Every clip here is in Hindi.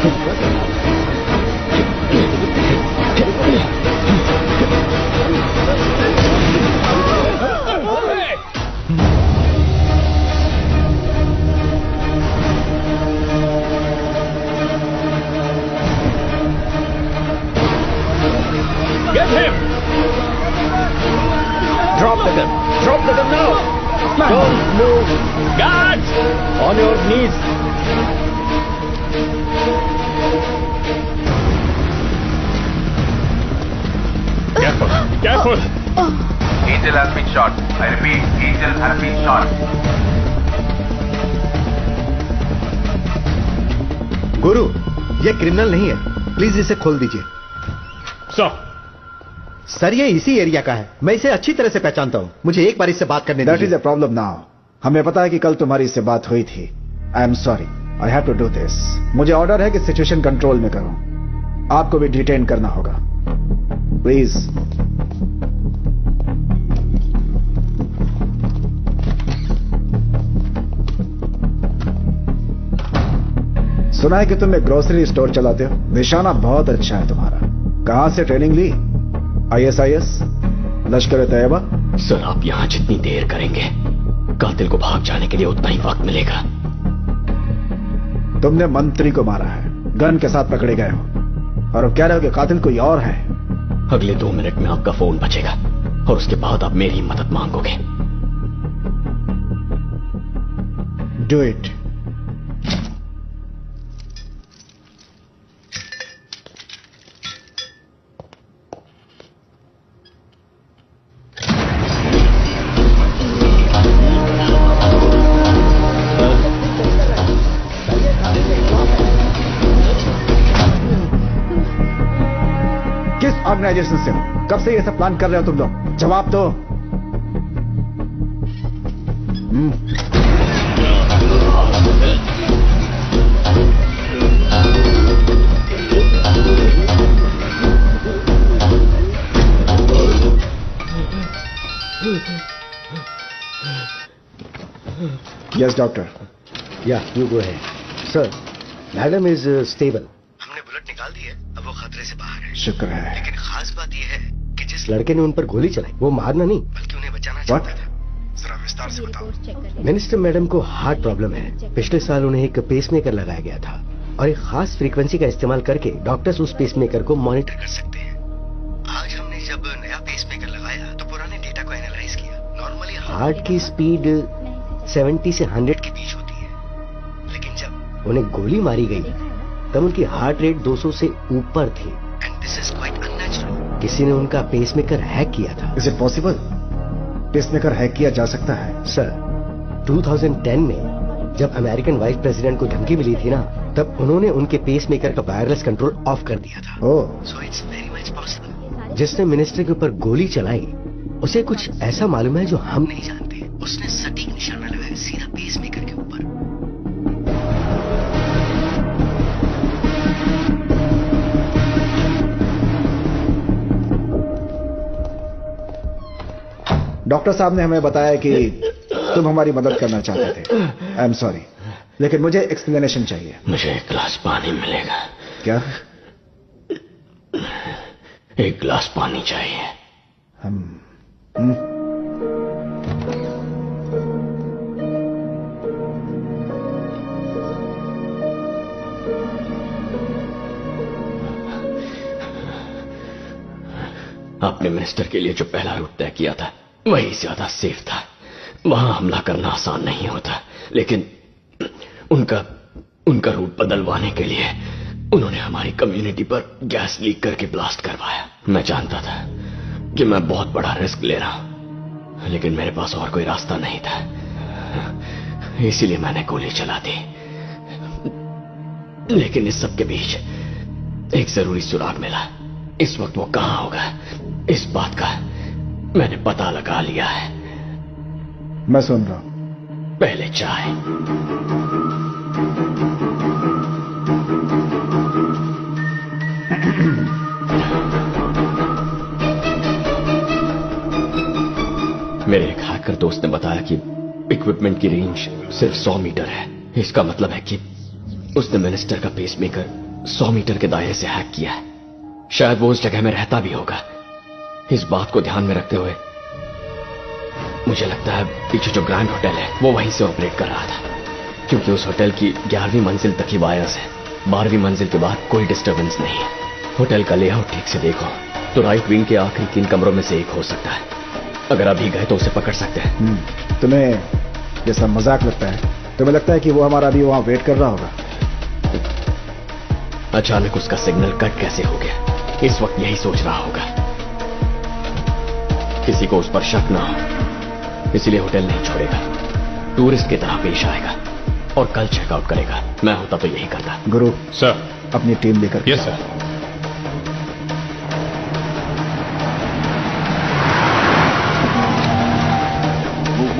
Get him! Drop the gun! Drop the gun now! Don't move! Guards! On your knees! Careful! Careful! Angel has been shot. I repeat, Angel has been shot. गुरु, ये क्रिमिनल नहीं है, प्लीज इसे खोल दीजिए। सर ये इसी एरिया का है, मैं इसे अच्छी तरह से पहचानता हूँ, मुझे एक बार इससे बात करने दीजिए। That is a problem now. हमें पता है कि कल तुम्हारी इससे बात हुई थी। I am sorry, I have to do this. मुझे ऑर्डर है कि सिचुएशन कंट्रोल में करो। आपको भी डिटेन करना होगा, प्लीज। सुना है कि तुम एक ग्रोसरी स्टोर चलाते हो, निशाना बहुत अच्छा है तुम्हारा। कहां से ट्रेनिंग ली? ISIS, लश्कर-ए-तैयबा? सर आप यहां जितनी देर करेंगे कातिल को भाग जाने के लिए उतना ही वक्त मिलेगा। तुमने मंत्री को मारा है, गन के साथ पकड़े गए हो, और अब कह रहे हो कि कातिल कोई और है। अगले 2 मिनट में आपका फोन बचेगा और उसके बाद आप मेरी मदद मांगोगे। Do it. ऑर्गेनाइजेशन से हो? कब से ये सब प्लान कर रहे हो तुम लोग? जवाब दो। Yes doctor. Yeah you go ahead. Sir, madam is stable. हमने बुलेट निकाल दी है, अब वो खतरे से बाहर है। शुक्र है। लेकिन खास बात यह है कि जिस लड़के ने उन पर गोली चलाई वो मारना नहीं बल्कि उन्हें बचाना चाहता था। जरा विस्तार से बताओ। मिनिस्टर मैडम को हार्ट प्रॉब्लम है। पिछले साल उन्हें एक पेसमेकर लगाया गया था और एक खास फ्रीक्वेंसी का इस्तेमाल करके डॉक्टर्स उस पेसमेकर को मॉनिटर कर सकते हैं। आज हमने जब नया पेसमेकर लगाया तो पुराने डेटा को एनालाइज किया। नॉर्मली हार्ट की स्पीड 70 से 100 के बीच होती है, लेकिन जब उन्हें गोली मारी गई तब उनकी हार्ट रेट 200 से ऊपर थी। And this is quite unnatural. किसी ने उनका पेसमेकर हैक किया था। Is it possible? Pacemaker hack किया जा सकता है? सर, 2010 में जब अमेरिकन वाइस प्रेसिडेंट को धमकी मिली थी ना, तब उन्होंने उनके पेसमेकर का वायरलेस कंट्रोल ऑफ कर दिया था। Oh, so it's very much possible. जिसने मिनिस्टर के ऊपर गोली चलाई उसे कुछ ऐसा मालूम है जो हम नहीं जानते। उसने सटीक निशाना लगाया सीधा पेसमेकर के ऊपर। डॉक्टर साहब ने हमें बताया कि तुम हमारी मदद करना चाहते थे। आई एम सॉरी, लेकिन मुझे एक्सप्लेनेशन चाहिए। मुझे एक गिलास पानी मिलेगा क्या? एक गिलास पानी चाहिए। आपने मिनिस्टर के लिए जो पहला रूट तय किया था वही ज्यादा सेफ था। वहां हमला करना आसान नहीं होता, लेकिन उनका रूट बदलवाने के लिए उन्होंने हमारी कम्युनिटी पर गैस लीक करके ब्लास्ट करवाया। मैं जानता था कि मैं बहुत बड़ा रिस्क ले रहा हूं, लेकिन मेरे पास और कोई रास्ता नहीं था, इसीलिए मैंने गोली चला दी। लेकिन इस सब के बीच एक जरूरी सुराग मिला। इस वक्त वो कहां होगा इस बात का मैंने पता लगा लिया है। मैं सुन रहा हूं। पहले चाय। मेरे एक हैकर दोस्त ने बताया कि इक्विपमेंट की रेंज सिर्फ 100 मीटर है। इसका मतलब है कि उसने मिनिस्टर का पेसमेकर 100 मीटर के दायरे से हैक किया है। शायद वो उस जगह में रहता भी होगा। इस बात को ध्यान में रखते हुए मुझे लगता है पीछे जो ग्रैंड होटल है वो वहीं से ऑपरेट कर रहा था, क्योंकि उस होटल की 11वीं मंजिल तक ही वायर्स है। 12वीं मंजिल के बाद कोई डिस्टर्बेंस नहीं है। होटल का लेआउट ठीक से देखो तो राइट विंग के आखिरी 3 कमरों में से एक हो सकता है। अगर अभी गए तो उसे पकड़ सकते हैं। तुम्हें ये सब मजाक लगता है? तुम्हें लगता है कि वो हमारा अभी वहां वेट कर रहा होगा? अचानक उसका सिग्नल कट कैसे हो गया, इस वक्त यही सोच रहा होगा। किसी को उस पर शक ना हो, इसलिए होटल नहीं छोड़ेगा। टूरिस्ट की तरह पेश आएगा और कल चेकआउट करेगा। मैं होता तो यही करता। गुरु सर। अपनी टीम लेकर। Yes sir.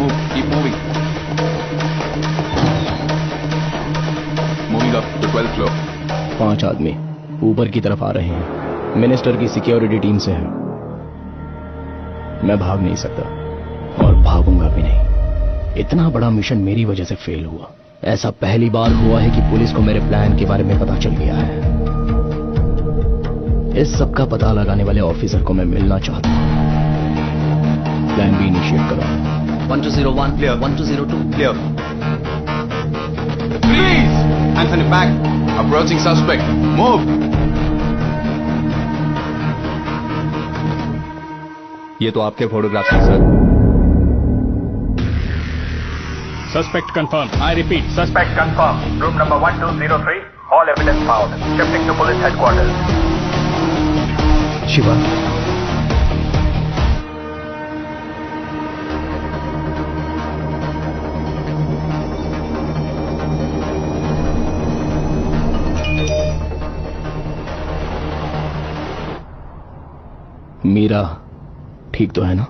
Move, keep moving. Moving up to 12th floor. 5 आदमी ऊपर की तरफ आ रहे हैं। मिनिस्टर की सिक्योरिटी टीम से है। मैं भाग नहीं सकता और भागूंगा भी नहीं। इतना बड़ा मिशन मेरी वजह से फेल हुआ। ऐसा पहली बार हुआ है कि पुलिस को मेरे प्लान के बारे में पता चल गया है। इस सब का पता लगाने वाले ऑफिसर को मैं मिलना चाहता हूं। प्लान बी इनिशिएट करो। 1201 clear. 1202 Clear. Please! Anthony, back. Approaching suspect. Move! ये तो आपके फोटोग्राफ्स हैं sir. Suspect confirmed. I repeat, Suspect confirmed. Room number 1203. All evidence found. Shifting to police headquarters. Shiva, Meera ठीक तो है ना?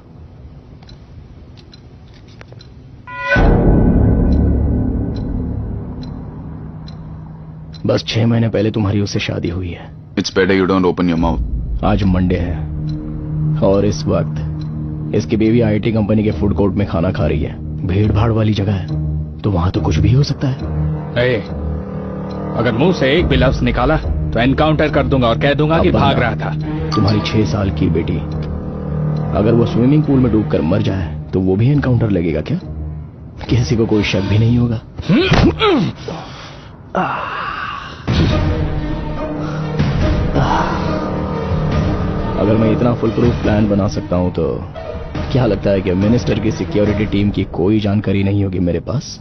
बस 6 महीने पहले तुम्हारी उससे शादी हुई है। It's better you don't open your mouth. आज मंडे है और इस वक्त इसकी बीवी आईटी कंपनी के फूड कोर्ट में खाना खा रही है। भीड़ भाड़ वाली जगह है तो वहां तो कुछ भी हो सकता है। अगर मुंह से एक भी लफ्ज निकाला तो एनकाउंटर कर दूंगा और कह दूंगा कि भाग रहा था। तुम्हारी 6 साल की बेटी अगर वो स्विमिंग पूल में डूबकर मर जाए तो वो भी एनकाउंटर लगेगा क्या? किसी को कोई शक भी नहीं होगा। अगर मैं इतना फुल प्रूफ प्लान बना सकता हूं तो क्या लगता है कि मिनिस्टर की सिक्योरिटी टीम की कोई जानकारी नहीं होगी मेरे पास?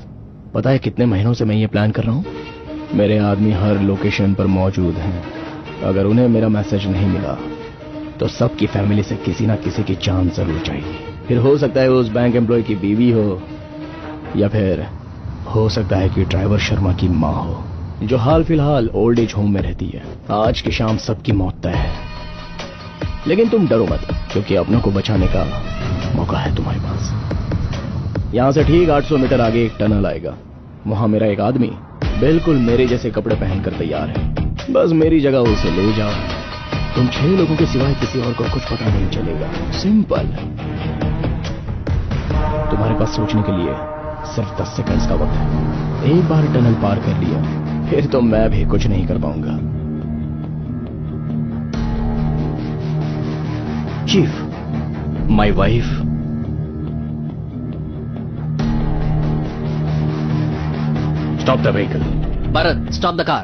पता है कितने महीनों से मैं ये प्लान कर रहा हूं। मेरे आदमी हर लोकेशन पर मौजूद हैं। अगर उन्हें मेरा मैसेज नहीं मिला तो सबकी फैमिली से किसी ना किसी की जान जरूर जाएगी। फिर हो सकता है वो उस बैंक एम्प्लॉय की बीवी हो या फिर हो सकता है कि ड्राइवर शर्मा की माँ हो जो हाल फिलहाल ओल्ड एज होम में रहती है। आज की शाम सबकी मौत तय है, लेकिन तुम डरो मत क्योंकि अपनों को बचाने का मौका है तुम्हारे पास। यहां से ठीक 800 मीटर आगे एक टनल आएगा। वहां मेरा एक आदमी बिल्कुल मेरे जैसे कपड़े पहनकर तैयार है। बस मेरी जगह उसे ले जाओ। तुम 6 लोगों के सिवाय किसी और को कुछ पता नहीं चलेगा। सिंपल। तुम्हारे पास सोचने के लिए सिर्फ 10 सेकंड्स का वक्त है। एक बार टनल पार कर लिया फिर तो मैं भी कुछ नहीं कर पाऊंगा। Chief, my wife. Stop the vehicle. Bharat, stop the car.